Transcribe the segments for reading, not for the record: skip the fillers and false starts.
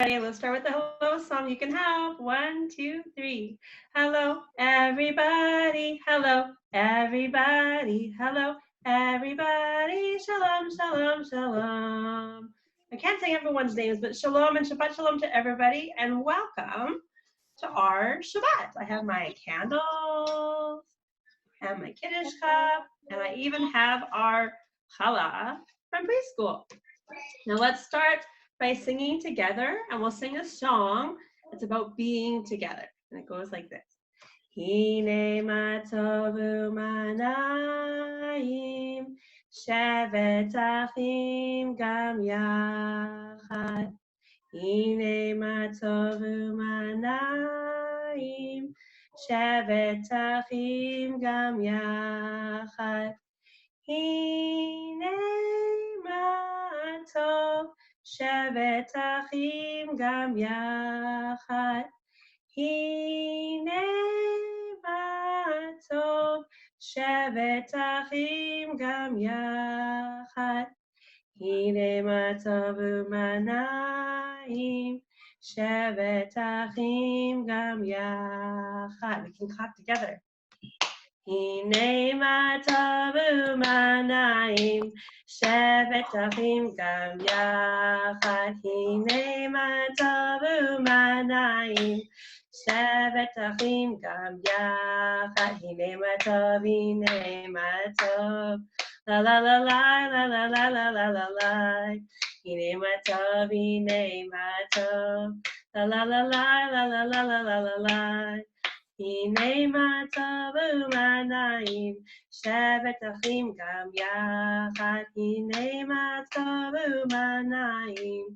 Let's start with the hello song. You can have 1, 2, 3. Hello, everybody. Hello, everybody. Hello, everybody. Shalom, shalom, shalom. I can't say everyone's names, but shalom and Shabbat shalom to everybody, and welcome to our Shabbat. I have my candles and my Kiddush cup, and I even have our challah from preschool. Now let's start by singing together, and we'll sing a song. It's about being together, and it goes like this. Hine ma tovu manayim, shevet achim gam yachad. Hine ma tovu manayim, shevet achim gam yachad. Hine ma tov shevet achim gam yachad. Hine ma tov shevet achim gam yachad. Hine ma tovu manayim, shevet achim gam yachad. We can clap together. Hine ma tovu manayim, shevet achim gam yachad. Hine ma tovu manayim, shevet achim gam yachad. Hine ma tov, hine ma tov, la la la la la la la la la la la. Hine ma tov, hine ma tov, la la la la la la la la la la la. Hine ma tovu manayim, shevet achim gam yachad. Hine ma tovu manayim,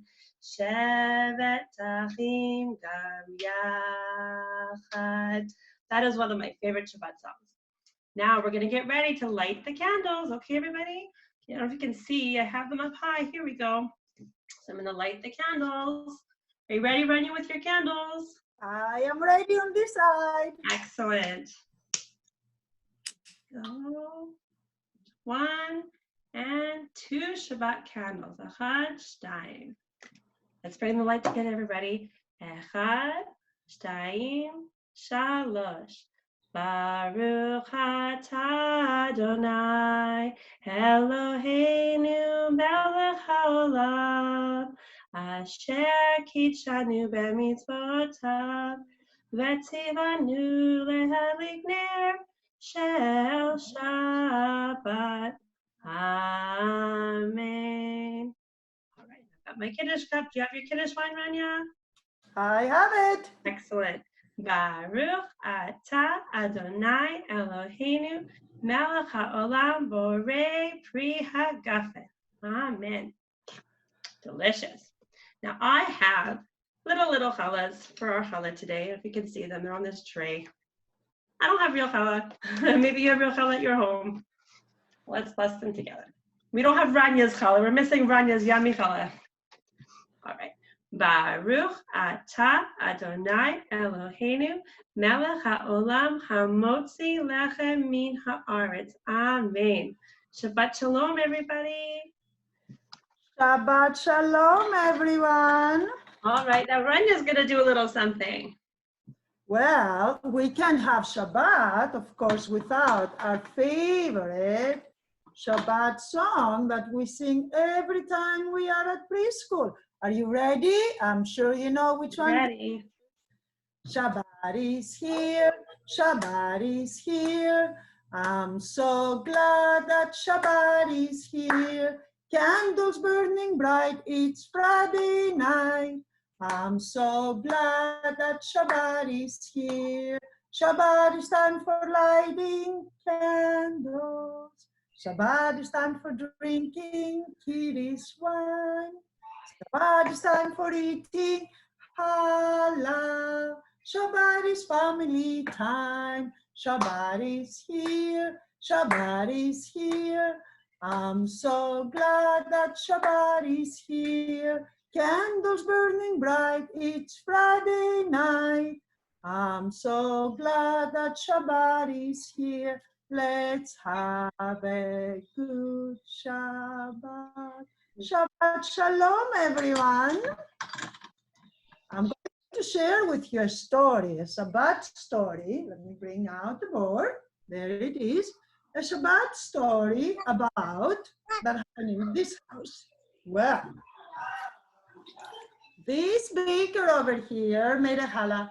shevet achim gam yachad. That is one of my favorite Shabbat songs. Now we're going to get ready to light the candles. Okay, everybody? I don't know if you can see. I have them up high. Here we go. So I'm going to light the candles. Are you ready, Rania, with your candles? I am ready on this side. Excellent. Go. 1 and 2 Shabbat candles. Echad, shtayim. Let's bring the light together, everybody. Echad, shtayim, shalosh. Baruch atah Adonai, Eloheinu melech haolam, asher kitshanu b'mitzvotav, v'tzivanu lehadlik ner shel Shabbat. Amen. All right, I've got my Kiddush cup. Do you have your Kiddush wine, Rania? I have it. Excellent. Baruch atah Adonai Eloheinu melech haolam borei pri hagafen. Amen. Delicious. Now I have little challahs for our challah today. If you can see them, they're on this tray. I don't have real challah. Maybe you have real challah at your home. Let's bless them together. We don't have Ranya's challah. We're missing Ranya's yummy challah. All right. Baruch atah Adonai Eloheinu melech haolam hamotzi lechem min haaretz. Amen. Shabbat shalom, everybody. Shabbat shalom, everyone. All right, now Ranya's going to do a little something. Well, we can have Shabbat, of course, without our favorite Shabbat song that we sing every time we are at preschool. Are you ready? I'm sure you know which one. Ready. Shabbat is here, Shabbat is here. I'm so glad that Shabbat is here. Candles burning bright, it's Friday night. I'm so glad that Shabbat is here. Shabbat is time for lighting candles. Shabbat is time for drinking Kiddush wine. Shabbat is time for eating halal. Shabbat is family time. Shabbat is here. Shabbat is here. I'm so glad that Shabbat is here. Candles burning bright, it's Friday night. I'm so glad that Shabbat is here. Let's have a good Shabbat. Shabbat shalom, everyone. share with you a story, a Shabbat story. Let me bring out the board. There it is. A Shabbat story about that happened in this house. Well, this baker over here made a challah.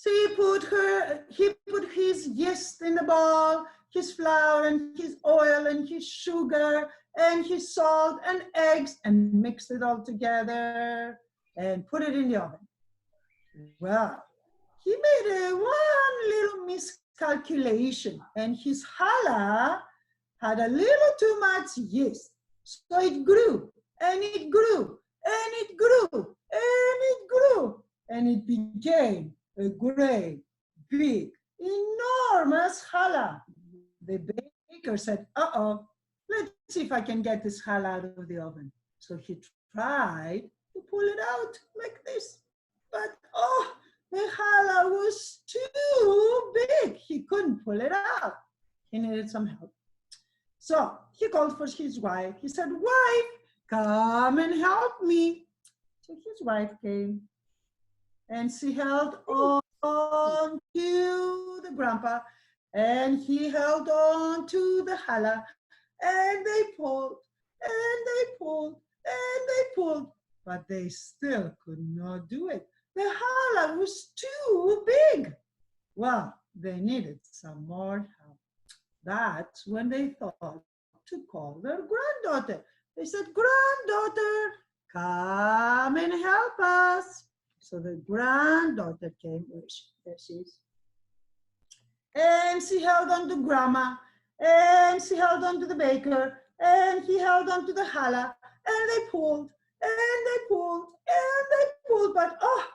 He put his yeast in the bowl, his flour and his oil and his sugar and his salt and eggs and mixed it all together and put it in the oven. Well, he made one little miscalculation and his challah had a little too much yeast. So it grew and it grew and it grew and it grew and it became a great, big, enormous challah. The baker said, uh-oh, let's see if I can get this challah out of the oven. So he tried to pull it out like this. But, oh, the challah was too big. He couldn't pull it out. He needed some help. So he called for his wife. He said, wife, come and help me. So his wife came. And she held on to the grandpa, and he held on to the challah, and they pulled, and they pulled, and they pulled, but they still could not do it. The challah was too big. Well, they needed some more help. That's when they thought to call their granddaughter. They said, granddaughter, come and help us. So the granddaughter came, there she is. And she held on to grandma, and she held on to the baker, and he held on to the challah, and they pulled, and they pulled, and they pulled, but oh,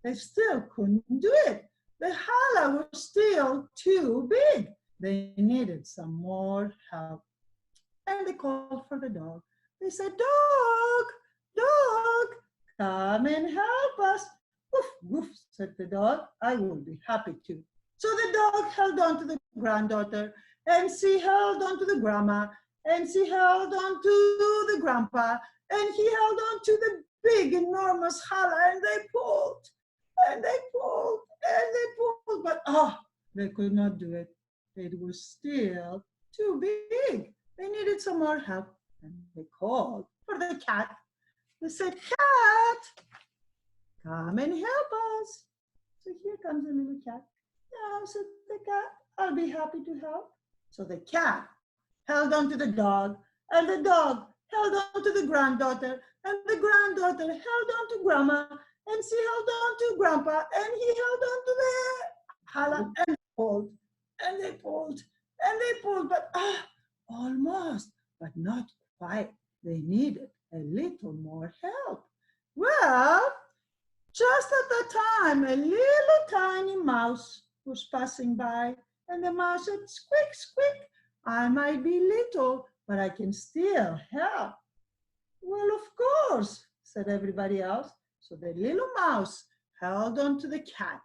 they still couldn't do it. The challah was still too big. They needed some more help. And they called for the dog. They said, dog, dog, come and help us. Woof, woof, said the dog, I will be happy to. So the dog held on to the granddaughter, and she held on to the grandma, and she held on to the grandpa, and he held on to the big, enormous challah, and they pulled, and they pulled, and they pulled, but oh, they could not do it. It was still too big. They needed some more help, and they called for the cat. They said, cat, come and help us. So here comes the little cat. Yeah, said the cat, I'll be happy to help. So the cat held on to the dog, and the dog held on to the granddaughter, and the granddaughter held on to grandma, and she held on to grandpa, and he held on to the challah, and pulled, and they pulled, and they pulled, but almost, but not quite. They needed a little more help. Well, just at that time, a little tiny mouse was passing by, and the mouse said, squeak, squeak, I might be little, but I can still help. Well, of course, said everybody else. So the little mouse held on to the cat,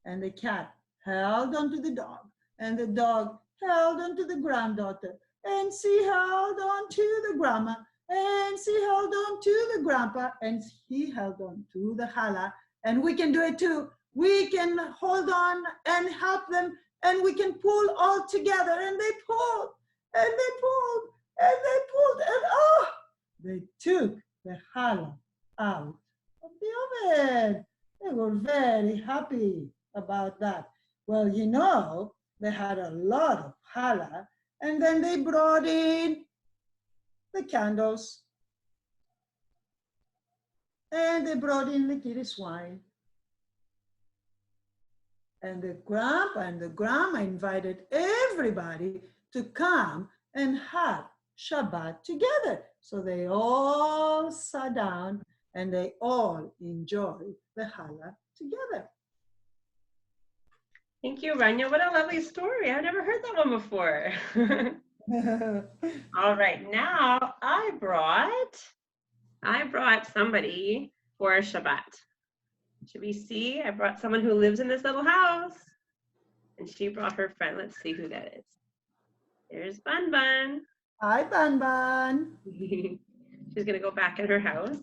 and the cat held on to the dog, and the dog held on to the granddaughter, and she held on to the grandma, and she held on to the grandpa, and he held on to the challah. And we can do it too. We can hold on and help them, and we can pull all together. And they pulled, and they pulled, and they pulled, and oh, they took the challah out of the oven. They were very happy about that. Well, you know, they had a lot of challah, and then they brought in the candles, and they brought in the Kiddush wine. And the grandpa and the grandma invited everybody to come and have Shabbat together. So they all sat down and they all enjoyed the challah together. Thank you, Rania. What a lovely story. I've never heard that one before. All right, now I brought somebody for Shabbat. Should we see? I brought someone who lives in this little house, and she brought her friend. Let's see who that is. There's Bun Bun. Hi, Bun Bun. She's gonna go back in her house.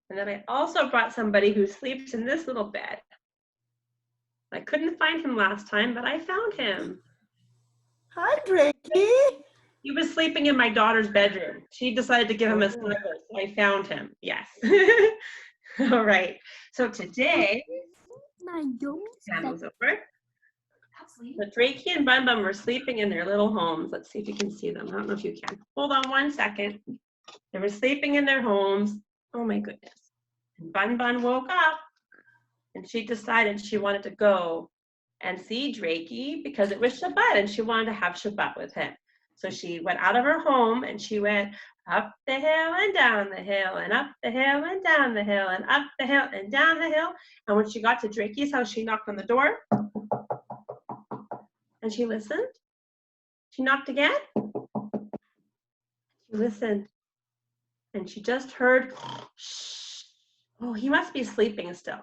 And then I also brought somebody who sleeps in this little bed. I couldn't find him last time, but I found him. Hi, Drakey. He was sleeping in my daughter's bedroom. She decided to give him a snuggle, so I found him. Yes. All right. So today, Hannah's over. So Drakey and Bun Bun were sleeping in their little homes. Let's see if you can see them. I don't know if you can. Hold on one second. They were sleeping in their homes. Oh my goodness. And Bun Bun woke up and she decided she wanted to go and see Drakey because it was Shabbat and she wanted to have Shabbat with him. So she went out of her home and she went up the hill and down the hill and up the hill and down the hill and up the hill and down the hill. And when she got to Drakey's house, she knocked on the door and she listened. She knocked again. She listened and she just heard, shh. Oh, he must be sleeping still.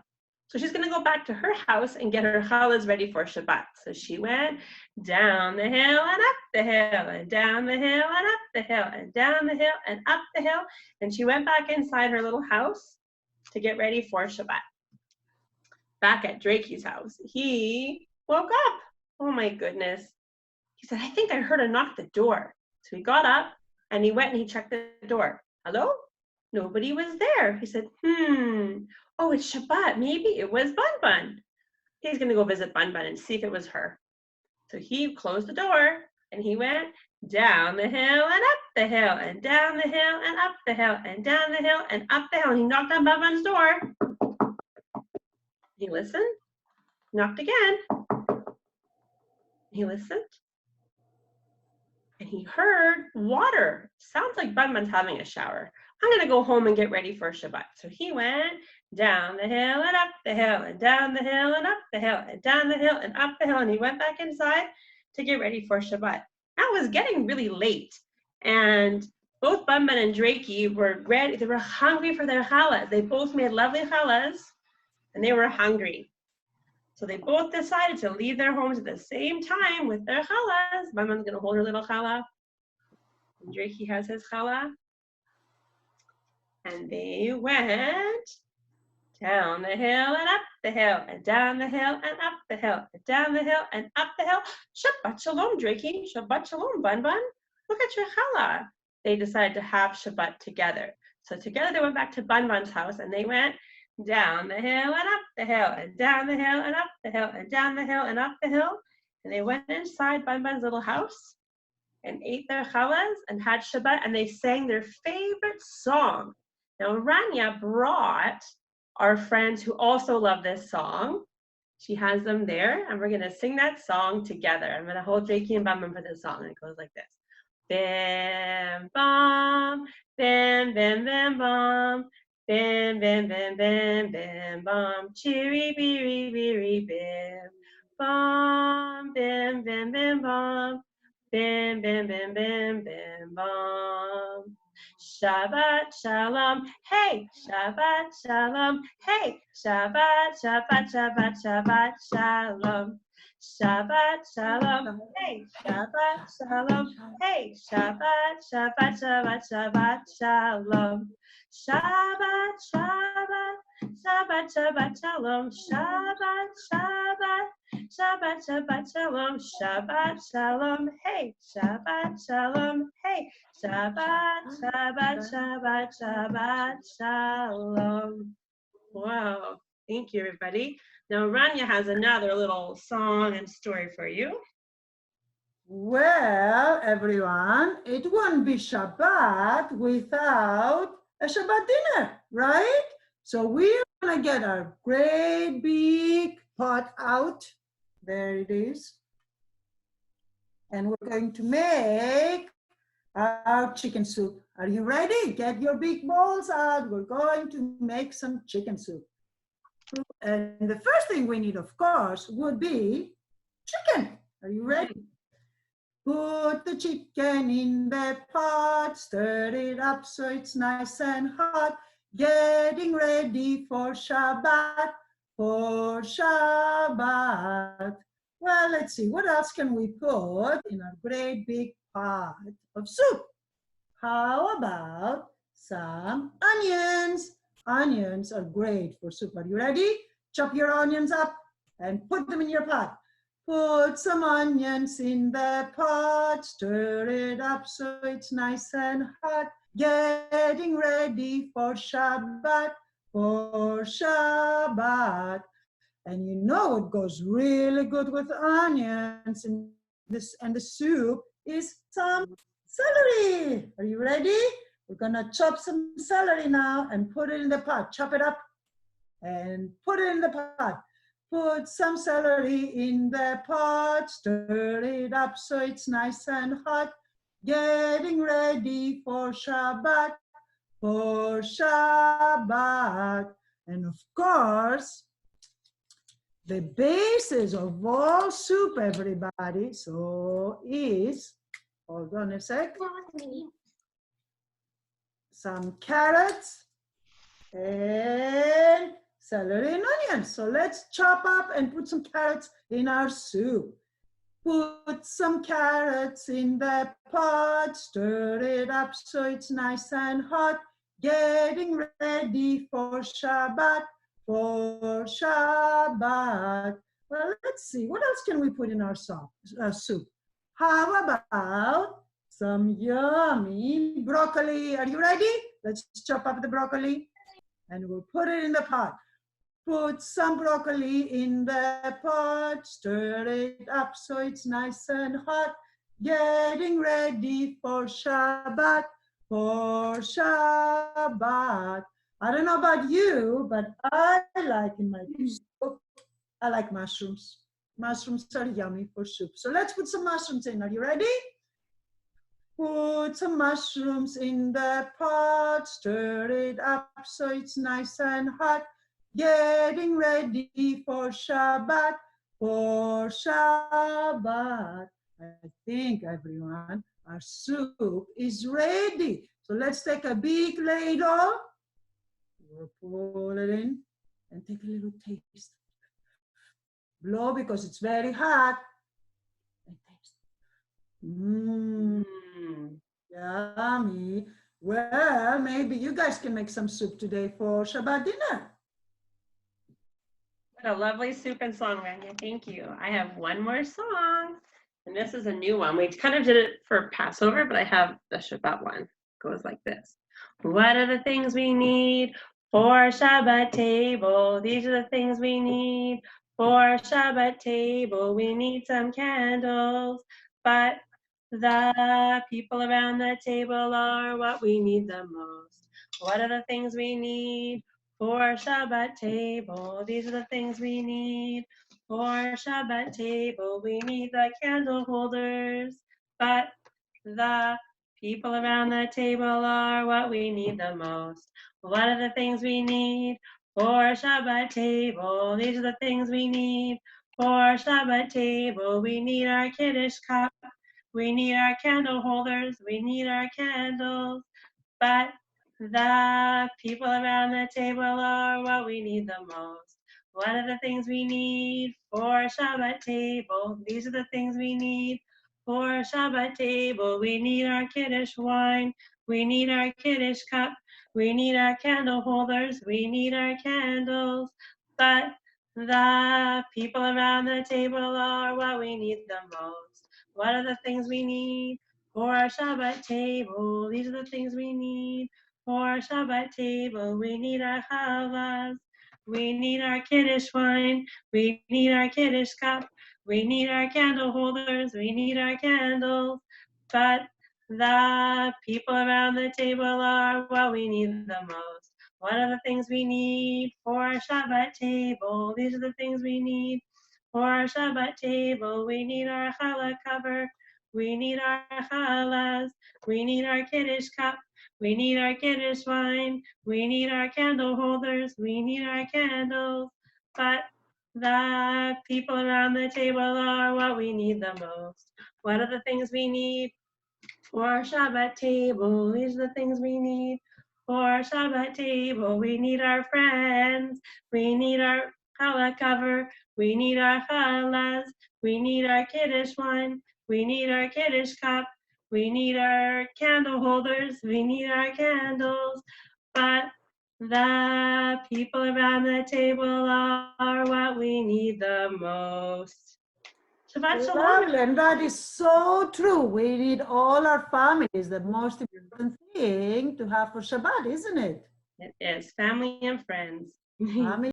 So she's going to go back to her house and get her challahs ready for Shabbat. So she went down the hill and up the hill and down the hill and up the hill and down the hill and up the hill. And she went back inside her little house to get ready for Shabbat. Back at Drakey's house, he woke up. Oh my goodness. He said, I think I heard a knock at the door. So he got up and he went and he checked the door. Hello? Nobody was there. He said, oh, it's Shabbat. Maybe it was Bun Bun. He's going to go visit Bun Bun and see if it was her. So he closed the door and he went down the hill and up the hill and down the hill and up the hill and down the hill and up the hill. And he knocked on Bun Bun's door. He listened, knocked again. He listened. And he heard water. Sounds like Bun Bun's having a shower. I'm going to go home and get ready for Shabbat. So he went down the hill and up the hill and down the hill and up the hill and down the hill and up the hill. And he went back inside to get ready for Shabbat. Now it was getting really late. And both Bun Bun and Drakey were ready. They were hungry for their challahs. They both made lovely challahs and they were hungry. So they both decided to leave their homes at the same time with their challahs. Bun Bun's going to hold her little challah. And Drakey has his challah. And they went down the hill and up the hill and down the hill and up the hill and down the hill and up the hill. Shabbat shalom, Drakey. Shabbat shalom, Bun Bun. Look at your challah. They decided to have Shabbat together. So together they went back to Bun Bun's house and they went down the hill and up the hill and down the hill and up the hill and down the hill and up the hill. And they went inside Bun Bun's little house and ate their challahs and had Shabbat and they sang their favorite song. Now Rania brought our friends who also love this song. She has them there and we're going to sing that song together. I'm going to hold Drakey and Bun Bun for this song and it goes like this. Bim bam, bim bim bim bam. Bim, bim, bim, bim, bim, bum, chiri, biri, biri, bim, bum, bim, bim, bim, bum, bim, bim, bim, bim, bim, bum. Shabbat shalom, hey, Shabbat shalom, hey, Shabbat, Shabbat, Shabbat, Shabbat shalom. Shabbat shalom, hey, Shabbat shalom, hey, Shabbat, Shabbat, Shabbat, Shabbat shalom. Shabbat, Shabbat, Shabbat, Shabbat, Shalom, Shabbat, Shabbat, Shabbat, Shabbat, Shalom, Shabbat, Shalom, hey, Shabbat, Shalom, hey, Shabbat, Shabbat, Shabbat, Shabbat, Shalom. Wow, thank you, everybody. Now, Rania has another little song and story for you. Well, everyone, it won't be Shabbat without a Shabbat dinner, right? So we're gonna get our great big pot out. There it is. And we're going to make our chicken soup. Are you ready? Get your big bowls out. We're going to make some chicken soup. And the first thing we need, of course, would be chicken. Are you ready? Put the chicken in the pot, stir it up so it's nice and hot. Getting ready for Shabbat, for Shabbat. Well, let's see, what else can we put in our great big pot of soup? How about some onions? onions are great for soup. Are you ready? Chop your onions up and put them in your pot. Put some onions in the pot, stir it up so it's nice and hot. Getting ready for Shabbat, for Shabbat. And you know it goes really good with onions and the soup is some celery. Are you ready? We're gonna chop some celery now and put it in the pot. Chop it up and put it in the pot. Put some celery in the pot, stir it up so it's nice and hot. Getting ready for Shabbat, for Shabbat. And of course, the basis of all soup, everybody, so is, hold on a sec, some carrots and celery and onions. So let's chop up and put some carrots in our soup. Put some carrots in the pot, stir it up so it's nice and hot. Getting ready for Shabbat, for Shabbat. Well, let's see, what else can we put in our soup? How about some yummy broccoli? Are you ready? Let's chop up the broccoli and we'll put it in the pot. Put some broccoli in the pot, stir it up so it's nice and hot. Getting ready for Shabbat, for Shabbat. I don't know about you, but I like in my soup, I like mushrooms. Mushrooms are yummy for soup. So let's put some mushrooms in. Are you ready? Put some mushrooms in the pot, stir it up so it's nice and hot. Getting ready for Shabbat, for Shabbat. I think, everyone, our soup is ready. So let's take a big ladle, we'll pull it in and take a little taste. Blow because it's very hot and taste. Yummy. Well, maybe you guys can make some soup today for Shabbat dinner. What a lovely soup and song, Rania. Thank you. I have one more song, and this is a new one. We kind of did it for Passover, but I have the Shabbat one. It goes like this. What are the things we need for Shabbat table? These are the things we need for Shabbat table. We need some candles, but the people around the table are what we need the most. What are the things we need for Shabbat table? These are the things we need for Shabbat table. We need the candle holders, but the people around the table are what we need the most. What are the things we need for Shabbat table? These are the things we need for Shabbat table. We need our Kiddush cup. We need our candle holders. We need our candles. But the people around the table are what we need the most. What are the things we need for Shabbat table? These are the things we need for Shabbat table. We need our Kiddush wine. We need our Kiddush cup. We need our candle holders. We need our candles. But the people around the table are what we need the most. What are the things we need for our Shabbat table? These are the things we need for our Shabbat table. We need our challah. We need our Kiddush wine. We need our Kiddush cup. We need our candle holders. We need our candles. But the people around the table are what we need the most. What are the things we need for our Shabbat table? These are the things we need for our Shabbat table. We need our challah cover. We need our challahs. We need our Kiddush cup. We need our Kiddush wine. We need our candle holders. We need our candles. But the people around the table are what we need the most. What are the things we need for our Shabbat table? These are the things we need for our Shabbat table. We need our friends. We need our challah cover. We need our challahs. We need our Kiddush wine. We need our Kiddush cup. We need our candle holders. We need our candles. But The people around the table are what we need the most. Shabbat Shalom. Lovely, and that is so true. We need all our families. The most important thing to have for Shabbat, isn't it? It is family and friends. Family